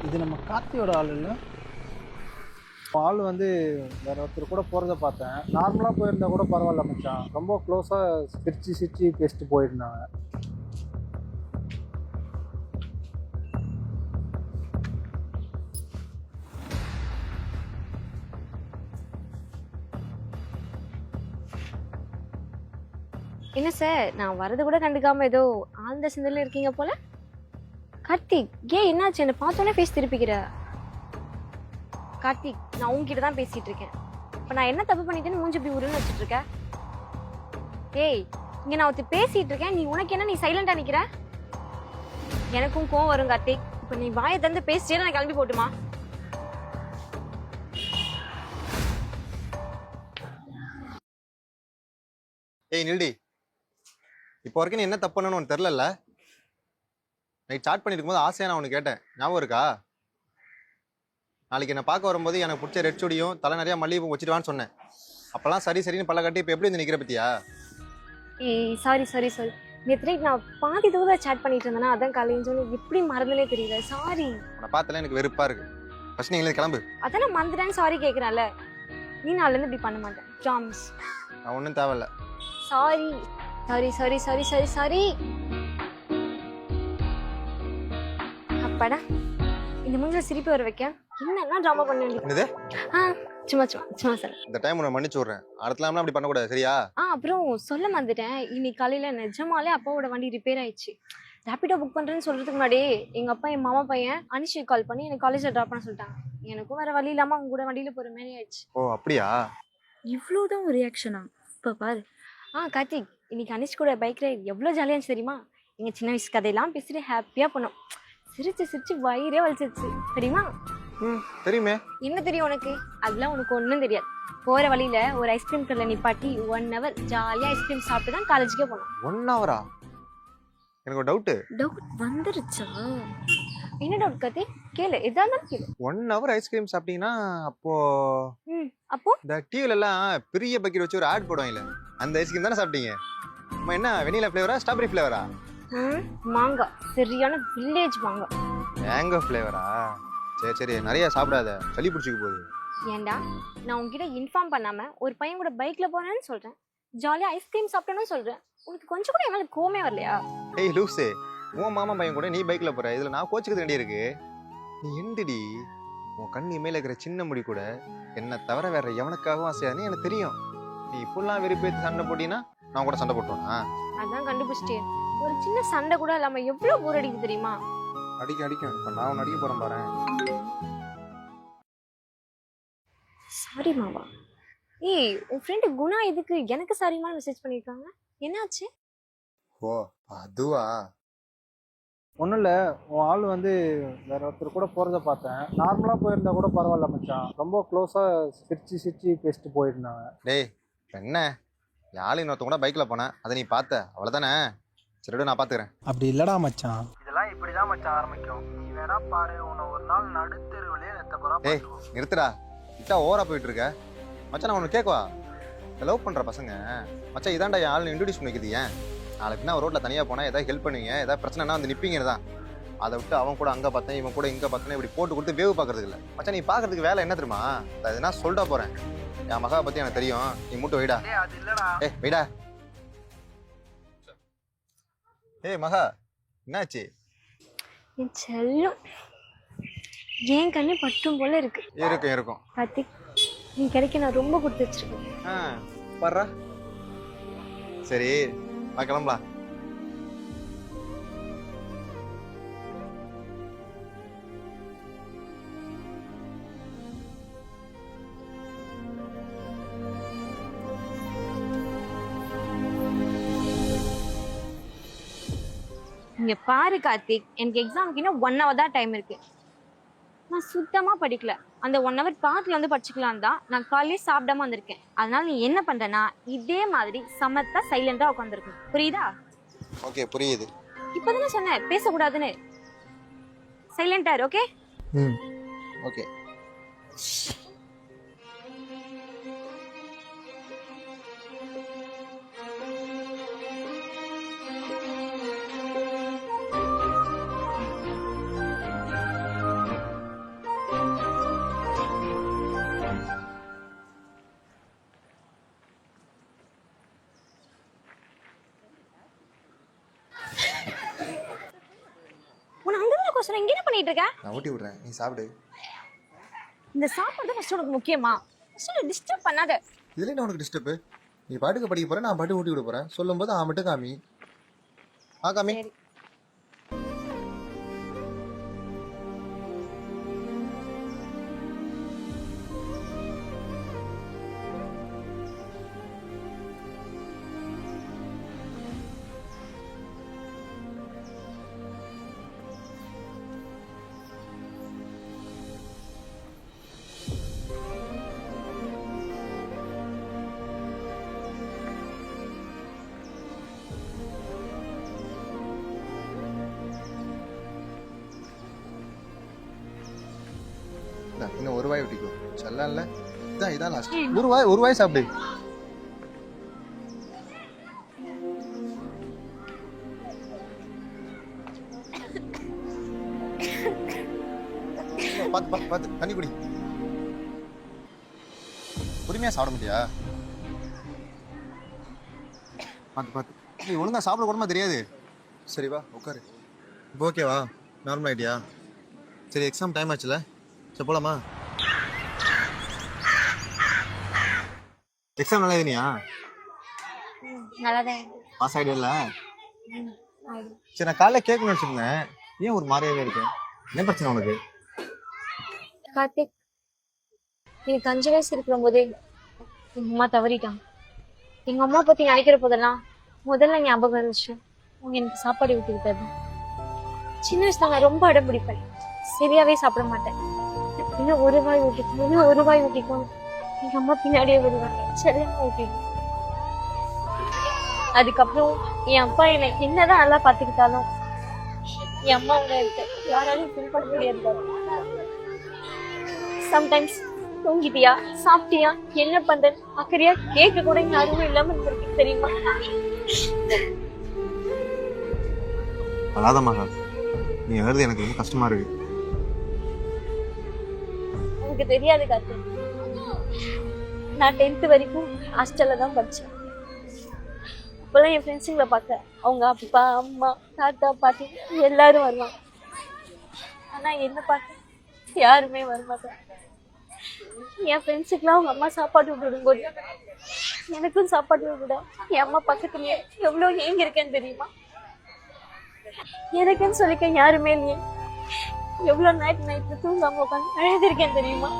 இது நம்ம கார்த்தியோட ஆள் இல்லை. ஆள் வந்து வேற ஒருத்தர் கூட போகிறத பார்த்தேன். நார்மலாக போயிருந்தா கூட பரவாயில்ல மச்சான். ரொம்ப க்ளோஸாக சிரிச்சு சிரிச்சு பேசிட்டு போயிருந்தாங்க. என்ன சார், நான் வரது கூட கண்டுக்காம ஏதோ ஆழ்ந்த சிந்தனையில இருக்கீங்க போல. கார்த்திக், ஏன் என்னாச்சு? என்ன பார்த்தோன்னே பேசி திருப்பிக்கிற. கார்த்திக், நான் உங்ககிட்ட தான் பேசிட்டு இருக்கேன். இப்ப நான் என்ன தப்பு பண்ணிட்டேன்னு மூஞ்சி இப்படி உருன்னு வச்சுட்டு இருக்க? ஏய், இங்க நான் ஒருத்தி பேசிட்டு இருக்கேன், நீ உனக்கு என்ன, நீ சைலண்டா நிக்கிற? எனக்கும் கோவம் வரும் கார்த்திக். இப்ப நீ வாயை தந்து பேசிட்டே நான் கிளம்பி போட்டுமா? ஏய் நில்டி, இப்போ வரைக்கும் நீ என்ன தப்பு பண்ணணும்னு உனக்கு தெரிலல்ல. நைட் சாட் பண்ணிட்டு இருக்கும்போது ஆசையா நான் உனக்கு கேட்டேன், ஞாபகம் இருக்கா? நாளைக்கு என்னை பார்க்க வரும்போது எனக்கு பிடிச்ச ரெட் சுடியும் தலை நிறைய மல்லிகைப்பூ வச்சுட்டு சொன்னேன். அப்பெல்லாம் சரி சரின்னு பல்ல கட்டி இப்போ எப்படி வந்து நிற்கிற பத்தியா? ஏய், சாரி சாரி சாரி. நேற்று நைட் நான் பாதி தூரம் சாட் பண்ணிட்டு இருந்தேன்னா அதான் காலையில் சொல்லி எப்படி மறந்துனே தெரியல. சாரி. உன்னை பார்த்தாலே எனக்கு வெறுப்பா இருக்கு. ஃபர்ஸ்ட் நீங்களே கிளம்பு. அதான் நான் மறந்துட்டேன்னு சாரி கேட்குறேன்ல. நீ நாளிலேருந்து இப்படி பண்ண மாட்டேன், ப்ராமிஸ். நான் ஒன்றும் தேவையில்ல. Sorry sorry sorry sorry sorry sorry. அப்பாடா, இந்த மூஞ்சில சிரிப்பு வர வைக்க என்னென்ன ட்ராமா பண்ண வேண்டியது. சும்மா சும்மா சும்மா சார். இந்த டைம் உன்னை மன்னிச்சு விட்றேன். அடுத்தலாம்லாம் அப்படி பண்ணக்கூடாது, சரியா? அப்புறம் சொல்ல மறந்துட்டேன். இன்னைக்கு காலையில நிஜமாலே அப்பாவோட வண்டி ரிப்பேர் ஆயிடுச்சு. ரேபிடோ புக் பண்றேன்னு சொல்றதுக்கு முன்னாடி எங்க அப்பா என் மாமா பையன் அனிஷுக்கு கால் பண்ணி எனக்கு காலேஜ்ல டிராப் பண்ண சொல்லிட்டாங்க. எனக்கும் வேற வழி இல்லாம அவங்க கூட வண்டியில போற மாதிரி ஆயிடுச்சு. ஓ அப்படியா? இவ்வளோதான் ஒரு ரியாக்ஷனா? இப்போ பாரு. கார்த்திக், இன்னைக்கு அனிஷ் கூட பைக் ரைட் எவ்வளோ ஜாலியாக இருந்துச்சு தெரியுமா? எங்க சின்ன வயசு கதையெல்லாம் பேசிட்டு ஹாப்பியா போனோம். சிரிச்சு சிரிச்சு வயிறே வலிச்சிருச்சு தெரியுமா? தெரியுமே. என்ன தெரியும் உனக்கு? அதெல்லாம் உனக்கு ஒன்றும் தெரியாது. போற வழியில ஒரு ஐஸ்கிரீம் கடையில் நிப்பாட்டி 1 hour ஜாலியா ஐஸ்கிரீம் சாப்பிட்டு தான் காலேஜுக்கே போனோம். 1 hour-ஆ? எனக்கு ஒரு டவுட்டு. டவுட் வந்துருச்சா? என்ன டவுட் கார்த்திக்? கேளு, எதா இருந்தாலும் கேளு. 1 hour ஐஸ்கிரீம் சாப்பிட்டீங்கன்னா அப்போ அப்போ இந்த டிவில எல்லாம் பெரிய பக்கெட் வச்சு ஒரு ஆட் போடுவாங்கல்ல, அந்த ஐஸ்கிரீம் தானே சாப்பிட்டீங்க? என்ன வெனிலா ஃப்ளேவரா ஸ்ட்ராபெரி ஃப்ளேவரா? மாங்காய், சரியான வில்லேஜ் மாங்காய். மேங்கோ ஃப்ளேவரா? சரி சரி, நிறைய சாப்பிடாத, சளி பிடிச்சிக்க போகுது. ஏண்டா, நான் உங்ககிட்ட இன்ஃபார்ம் பண்ணாம ஒரு பையன் கூட பைக்ல போறேன்னு சொல்றேன், ஜாலியா ஐஸ்கிரீம் சாப்பிட்டேன்னு சொல்றேன். உனக்கு கொஞ்சம் கூட என்னால கோமே வரலையா? ஏய் லூசே, உன் மாமா பையன் கூட நீ பைக்ல போற, இதுல நான் கோச்சுக்க வேண்டிய இருக்கு. நீ எந்தடி உன் கண்ணு மேல இருக்கிற சின்ன முடி கூட என்ன தவிர வேற எவனுக்காகவும் ஆசையாதுன்னு எனக்கு தெரியும். நீ இப்பெல்லாம் வெறுப்பேத்து சண்டை போட்டீங்கன்னா நான் கூட சண்டை போட்டோனா? அதான் கண்டுபிடிச்சிட்டேன். ஒரு சின்ன சண்டை கூட இல்லாம எவ்வளவு போர் அடிக்குது தெரியுமா? அடிக்கும். இப்ப நான் உன்னை அடிக்க போறேன் பாரு. சாரி மாவா. ஏய், உன் ஃப்ரெண்டு குணா எதுக்கு எனக்கு சாரிமா மெசேஜ் பண்ணிருக்காங்க? என்னாச்சு? ஓ அதுவா? ஒன்றும் இல்லை, உன் ஆள் வந்து வேற ஒருத்தர் கூட போகிறத பார்த்தேன். நார்மலாக போயிருந்தா கூட பரவாயில்ல மச்சான். ரொம்ப க்ளோஸாக சிரிச்சு சிரிச்சு பேசிட்டு போயிருந்தாங்க. டேய் என்ன, யாழ் இன்னொருத்த கூட பைக்ல போனேன், அதை நீ பார்த்த அவ்வளவுதானே? சரி நான் பாத்துக்கிறேன். அப்படி இல்லடா மச்சான். இதெல்லாம் இப்படிதான் மச்சான் ஆரம்பிக்கும். நீ வேணா பாரு, உன்னை ஒரு நாள் நடுத்தெருவிலே ஏய் நிறுத்துடா, இட்டா ஓவரா போயிட்டு இருக்க மச்சான். நான் உனக்கு கேட்கவா? லவ் பண்ற பசங்க மச்சான் இதான்டா என் ஆள் இன்ட்ரோடியூஸ் பண்ணிக்குது. ஏன் நாளைக்கு நான் ரோட்ல தனியா போனா ஏதாவது ஹெல்ப் பண்ணுவீங்க, ஏதாவது பிரச்சனைனா வந்து நிப்பீங்க தான். அதை விட்டு அவன் கூட அங்க பார்த்தேன், இவன் கூட இங்க பார்த்தேன், இப்படி போட்டு கொடுத்து வேவு பாக்குறதுக்கு இல்ல மச்சான். நீ பாக்குறதுக்கு வேலை என்ன தெரியுமா? அது நான் சொல்லிட்டா போறேன். என் மகா பத்தி எனக்கு தெரியும், நீ மூட்டை வைடா. அது இல்லடா. வைடா. ஏய் மகா, என்னாச்சு? என் செல்லம், என் கண்ணு பட்டும் போல இருக்கு. இருக்கும். கார்த்திக், நீ கிடைக்க நான் ரொம்ப கொடுத்து வச்சிருக்கேன். பாரு. சரி கிளம்பலாம். இங்க பாரு கார்த்திக், எனக்கு எக்ஸாமுக்கு இன்னும் 1 hour தான் டைம் இருக்கு. நான் சுத்தமா படிக்கல. அந்த 1 hour பார்க்ல வந்து படிச்சுக்கலாம் தான் நான் காலையிலே சாப்பிடாம வந்திருக்கேன். அதனால நீ என்ன பண்றனா, இதே மாதிரி சமத்தா சைலண்டா உட்காந்துருக்கணும், புரியுதா? ஓகே புரியுது. இப்பதானே சொன்னேன் பேசக்கூடாதுன்னு. சைலண்டா இரு, ஓகே? ஓகே. சொன்ன இங்க என்ன பண்ணிட்டு இருக்க? நான் ஊட்டி விடுறேன், நீ சாப்பிடு. இந்த சாப்பாடு ஃபர்ஸ்ட் உனக்கு முக்கியமா? ஃபர்ஸ்ட் டிஸ்டர்ப் பண்ணாத. இதுல என்ன உனக்கு டிஸ்டர்ப்? நீ பாட்டுக்கு படிக்க போற, நான் பாட்டு ஊட்டி விட போறேன். சொல்லும்போது ஆ மட்டும் காமி. ஆ காமி. சரி. இன்னும் ஒரு வாய் ஊட்டிக்கோ. செல்லல. இதான் லாஸ்ட். ஒரு வாய் சாப்பிடு. பாத்து தண்ணி குடி. பொறுமையா சாப்பிட முடியா? பாத்து நீ ஒழுங்கா சாப்பிட கூடமா தெரியாது. சரி வா உட்காரு. இப்போ ஓகேவா? நார்மல் ஆயிட்டியா? சரி எக்ஸாம் டைம் ஆச்சுல, சரி போலாமா? எக்ஸாம் நல்லா எழுதினியா? நல்லாதான். பாஸ் ஆயிடுவல? சரி நான் காலைல கேட்கணும்னு வச்சிருந்தேன். ஏன் ஒரு மாதிரியாவே இருக்கேன்? என்ன பிரச்சனை உனக்கு? கார்த்திக், எனக்கு 5 வயசு இருக்கிற போதே எங்க அம்மா தவறிட்டாங்க. எங்க அம்மா பத்தி நினைக்கிற போதெல்லாம் முதல்ல ஞாபகம் இருந்துச்சு அவங்க எனக்கு சாப்பாடு ஊட்டி விட்டது. சின்ன வயசுல நான் ரொம்ப அடம் பிடிப்பேன், சரியாவே சாப்பிட மாட்டேன். இன்னும் ஒரு வாய் ஊட்டிக்கும், இன்னும் ஒரு வாய் ஊட்டிக்கும் எங்க அம்மா பின்னாடியே வருவாங்க, செல்லமா ஊட்டிடும். அதுக்கப்புறம் என் அப்பா என்னை என்னதான் நல்லா பாத்துக்கிட்டாலும் என் அம்மா உங்க யாராலையும் ஃபீல் பண்ண முடியாது. சம்டைம்ஸ் தூங்கிட்டியா, சாப்பிட்டியா, என்ன பண்றேன்னு அக்கறையா கேட்க கூட யாருமே இல்லாம இருக்கு தெரியுமா? அழாத மகா, நீ எழுது எனக்கு ரொம்ப கஷ்டமா இருக்கு. எனக்கு தெரியாது கார்த்திக், நான் 10th வரைக்கும் ஹாஸ்டல்ல தான் படிச்சேன். இப்பெல்லாம் என் ஃப்ரெண்ட்ஸுங்களை பார்க்க அவங்க அப்பா அம்மா தாத்தா பாட்டி எல்லாரும் வருவாங்க. ஆனா என்ன பார்க்க யாருமே வரமாட்டாங்க. என் ஃப்ரெண்ட்ஸுக்குலாம் அவங்க அம்மா சாப்பாடு விடும்போது எனக்கும் சாப்பாடு விட என் அம்மா பக்கத்துலயே எவ்வளவு ஏங்கி இருக்கேன்னு தெரியுமா? எனக்குன்னு சொல்லிக்க யாருமே இல்லையே, எவ்வளவு நைட்ல தூங்காம உட்காந்து அழுதுருக்கேன் தெரியுமா?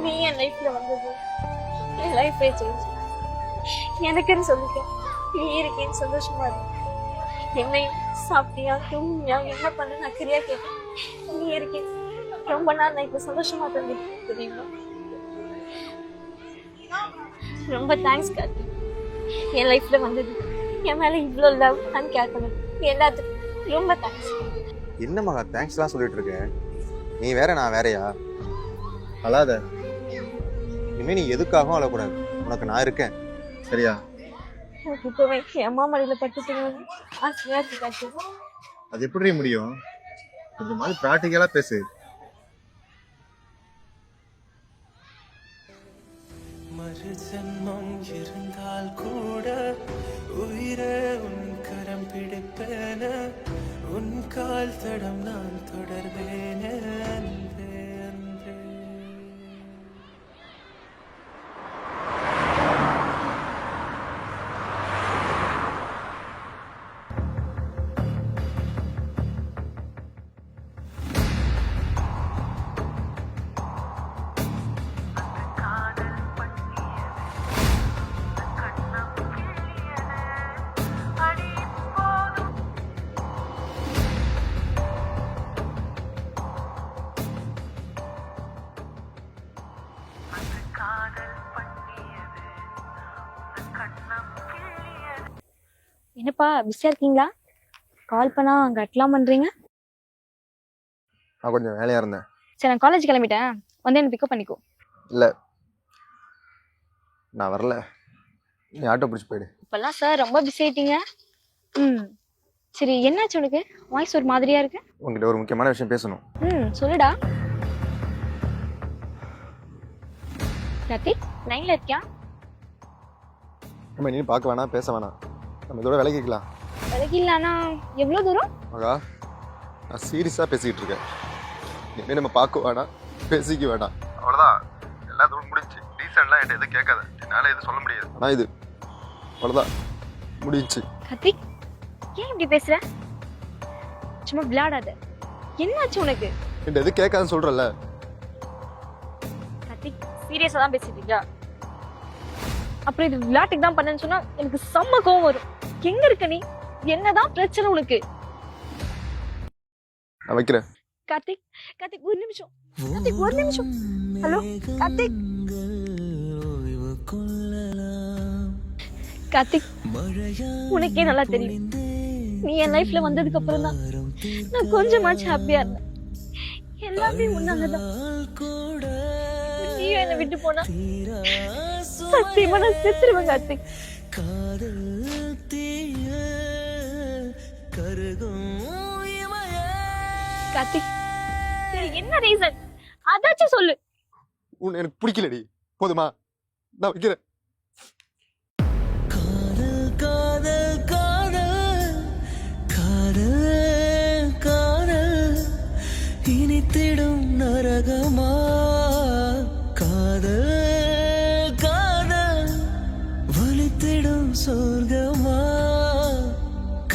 நீ என் லைஃப்ல வந்தது என் லைஃபே சேஞ்ச். எனக்குன்னு சொல்லிக்க நீ இருக்கேன்னு சந்தோஷமா இருக்கு. என்னையும் சாப்பிட்டியா, தூங்கியா, என்ன பண்ண அக்கறையா கேட்டேன். நீ இருக்கேன் ரொம்ப நாள் நான் இப்ப சந்தோஷமா தந்து தெரியுமா? ரொம்ப தேங்க்ஸ் கார்த்தி, என் லைஃப்ல வந்தது, என் மேல இவ்வளவு லவ் அண்ட் கேர் பண்ணது எல்லாத்துக்கும் ரொம்ப தேங்க்ஸ். என்ன மகா தேங்க்ஸ்லாம் சொல்லிட்டு இருக்க? நீ வேற நான் வேறயா? அழாத. இனிமே நீ எதுக்காகவும் அழக்கூடாது. உனக்கு நான் இருக்கேன், சரியா? இப்பவே என் அம்மா மடியில பட்டுட்டு ஆசையா இருக்கு கார்த்தி. அது எப்படி முடியும்? கொஞ்சம் மாதிரி ப்ராக்டிக்கலா பேசு. மறு ஜென்மம் இருந்தால் கூட உயிரே உன் கரம் பிடிப்பேன, உன் கால் தடம் நான் தொடர்வேன. அன்பே அன்பே என்னப்பா பிஸியா இருக்கீங்களா? கால் பண்ணா கட்டலாம் பண்றீங்க. நான் கொஞ்சம் வேலையா இருந்தேன். சரி நான் காலேஜ் கிளம்பிட்டேன், வந்து என்ன பிக்கப் பண்ணிக்கோ. இல்ல நான் வரல, நீ ஆட்டோ பிடிச்சி போயிடு. இப்பெல்லாம் சார் ரொம்ப பிஸி ஆயிட்டீங்க. சரி என்னாச்சு உனக்கு? வாய்ஸ் ஒரு மாதிரியா இருக்கு. உங்ககிட்ட ஒரு முக்கியமான விஷயம் பேசணும். சொல்லுடா. கார்த்திக் லைன்ல இருக்கியா? நீ பார்க்க வேணாம், பேச வேணாம், நம்ம இதோட விலகிக்கலாம். விலகிடலானா எவ்வளவு தூரம்? மகா நான் சீரியஸாக பேசிக்கிட்டு இருக்கேன். இனிமேல் நம்ம பார்க்க வேணாம், பேசிக்க வேணாம். அவ்வளோதான், எல்லாத்தோட முடிஞ்சு. டீசெண்டாக என்கிட்ட எதுவும் கேட்காத, என்னால் எதுவும் சொல்ல முடியாது. ஆனால் இது அவ்வளோதான், முடிஞ்சு. கார்த்திக், ஏன் இப்படி பேசுற? சும்மா விளையாடாத. என்னாச்சு உனக்கு? என்கிட்ட எதுவும் கேட்காதுன்னு சொல்கிறல்ல. கார்த்திக், சீரியஸா தான் பேசிட்டு இருக்கியா? அப்புறம் இது விளையாட்டுக்கு தான் பண்ணேன்னு சொன்னா எனக்கு செம்ம கோவம் வரும். எங்க இருக்க நீ? என்னதான் பிரச்சனை உனக்கு? நான் வைக்கிறேன். கார்த்திக், கார்த்திக் ஒரு நிமிஷம். கார்த்திக் ஒரு நிமிஷம். ஹலோ கார்த்திக். கார்த்திக், உனக்கே நல்லா தெரியும், நீ என் லைஃப்ல வந்ததுக்கு அப்புறம் தான் நான் கொஞ்சமாச்சும் ஹாப்பியா இருந்தேன். எல்லாமே உன்னாலதான். நீயும் என்னை விட்டு போனா சத்தியமா நான் செத்துருவேன் கார்த்திக். கார்த்திக், சரி என்ன ரீசன் அதாச்சும் சொல்லு. உன்னை எனக்கு பிடிக்கலடி, போதுமா? நான் வைக்கிறேன். காதல் காதல் காதல் காதல் இனித்திடும் நரகமா? காதல் காதல் வலித்திடும் சொர்க்கமா?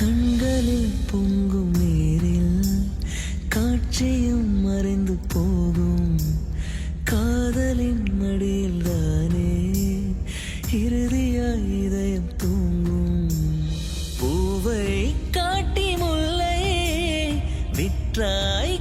கண்களில் பொங்கும் நீரில் காட்சியும் மறைந்து போகும். காதலின் மடியில் தானே இறுதியாய் இதயம் தூங்கும். பூவை காட்டி முல்லை விற்றாய்